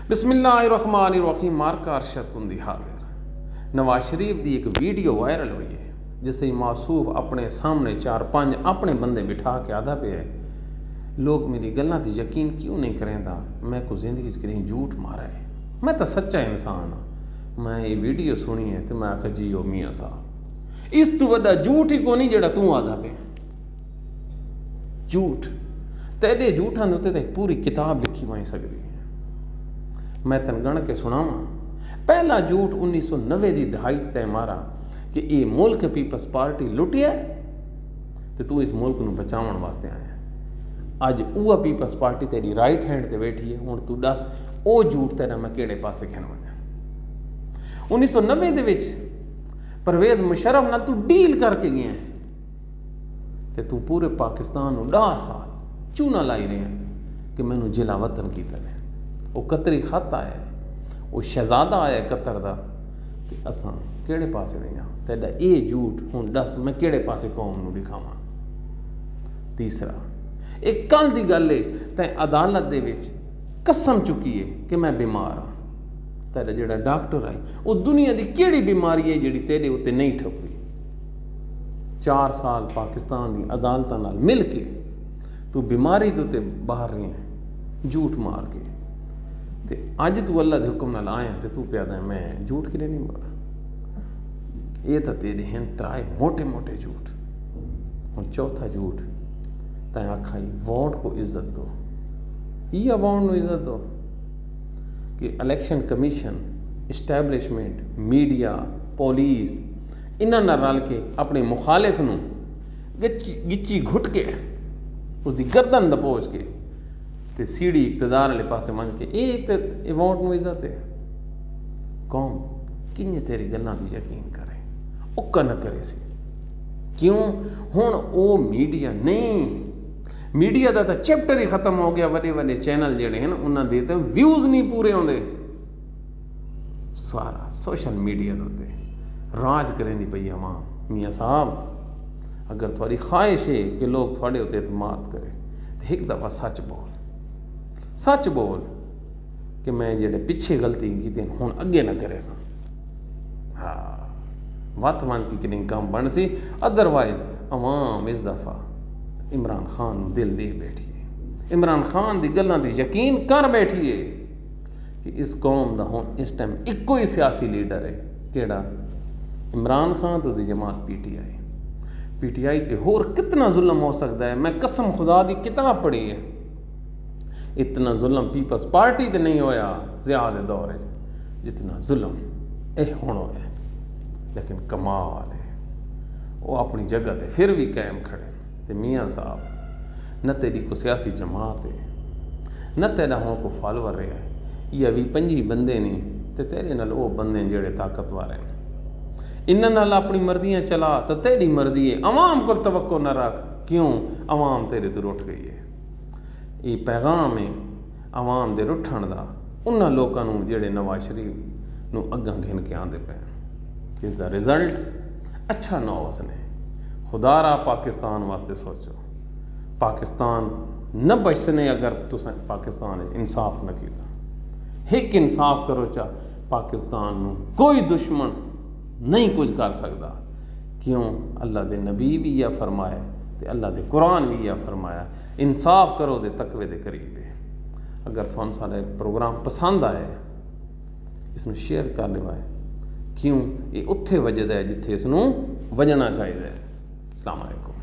बिस्मिल्लाहिर्रहमानिर्रहीम। मार्का अरशद कुंदी हाजिर। नवाज शरीफ की एक वीडियो वायरल हुई है जिससे मासूफ अपने सामने 4-5 अपने बंदे बिठा के आधा पे है। लोग मेरी गल्लां ते यकीन क्यों नहीं करेंदा? मैं को जिंदगी कहीं झूठ मारा है, मैं तो सच्चा इंसान हाँ। मैं ये वीडियो सुनी है तो मैं आखा जी ओ मियाँ साहब, इस तो वड्डा झूठ ही को नहीं जेड़ा तू आधा पे। झूठ तेरे झूठां दे उत्ते ते एक पूरी किताब लिखी वही सकती है। मैं तन गण के सुनावा। पहला झूठ 1990 की दहाई तय मारा कि ये मुल्क पीपल्स पार्टी लुटिया तो तू इस मुल्क को बचावन वास्ते आया। अज वह पीपल्स पार्टी तेरी राइट हैंड ते बैठी है। हुण तू दस वो झूठ तेरा मैं किहड़े पासे खिन वञा। 1990 दे विच परवेज़ मुशर्रफ नाल तू डील करके गया ते तू पूरे पाकिस्तान नूं 10 साल चूना लाई रहा कि मैनू जिला वतन कीता ने। वो कतरी खत आया, वो शहजादा आया कतर का, तो असां किहड़े पासे नहीं आ। तेरा ये झूठ हुण दस मैं किहड़े पासे कौम नूं दिखावां। तीसरा, एक कल की गल है तैं अदालत दे विच कसम चुकी है कि मैं बीमार हाँ। तेरा जिहड़ा डॉक्टर आई वो दुनिया की किहड़ी बीमारी है जिहड़ी तेरे उत्ते नहीं ठप्पी। 4 साल पाकिस्तान की अदालतां नाल मिल के तू बीमारी दे उत्ते बाहर रही है झूठ मार के। ते अज तू अल्लाह के हुक्म नाल आया तो तू प्यादा मैं झूठ कि नहीं मारा। ये तो तेरे हैं त्राए मोटे मोटे झूठ। और चौथा झूठ तैं आखा वोट को इज्जत दो। ये वोट को इज्जत दो कि election commission, establishment, media, police इन्हां नाल रल के अपने मुखालिफ नूं गिच्ची घुट के उसकी गर्दन दबोच के ते सीढ़ी इकतदार वाले पासे मन के ये वोट में इज्जत है। कौम किन्ने तेरी गल्लां दी यकीन करे, उक्का न करे सी। क्यों? हुण वो मीडिया नहीं, मीडिया का तो चैप्टर ही खत्म हो गया। वड्डे वड्डे चैनल जिहड़े हैं उन्हां दे ते व्यूज़ नहीं पूरे होंदे। सारा सोशल मीडिया दे राज करेंदी पई अवाम। मियाँ साहब, अगर थोड़ी ख्वाहिश है कि लोग थोड़े उत्ते एतमाद करें तो एक दफ़ा सच बोल कि मैं जेडे पिछे गलती की हुण अगे ना करे सा। हाँ, वत वन की किनी काम बन सी। अदरवाइज अवाम इस दफ़ा इमरान खान दिल दे बैठी है। इमरान खान की गल्लां ते यकीन कर बैठी है कि इस कौम का हुण इस टाइम इक्को ही सियासी लीडर है। केड़ा? इमरान खान तो दी जमात PTI ते होर कितना जुल्म हो सकता है। मैं कसम खुदा की किताब पढ़ी है, इतना जुल्म पीपल्स पार्टी ते नहीं होया ज़ियाद दौर है जितना जुल्म यह हुण होया। लेकिन कमाल है वो अपनी जगह ते फिर भी कायम खड़े। ते मियाँ साहब, न तेरी को सियासी जमात है, न तेरा हों को फॉलोवर रहा है। ये 20-25 बंदे ने ते तेरे नाल वो बंदे जेड़े ताकतवर हैं। इन्हां नाल अपनी मर्जियाँ चला तो तेरी मर्जी है। अवाम को तवक्को न रख। क्यों? अवाम तेरे तो रुठ गई है। ये पैगाम है अवाम दे रुठण दा उन्हां लोकां नूं जेड़े नवाज शरीफ नूं अग्गां घिन के आंदे पे। इसका रिजल्ट अच्छा ना हो उसने। खुदारा पाकिस्तान वास्ते सोचो। पाकिस्तान न बचने अगर तुस पाकिस्तान इंसाफ न किया। एक इंसाफ करो चा पाकिस्तान नूं कोई दुश्मन नहीं कुछ कर सकता। क्यों? अल्लाह दे नबी भी यह फरमाया ते अल्लाह दे कुरान भी यह फरमाया, इंसाफ करो दे तकवे दे करीब है। अगर तुहानू साडा प्रोग्राम पसंद आए इसनूं शेयर कर लिओ। क्यों? ये उत्थे वजदा है जिथे इसनूं वजना चाहिए। अस्सलाम वालेकुम।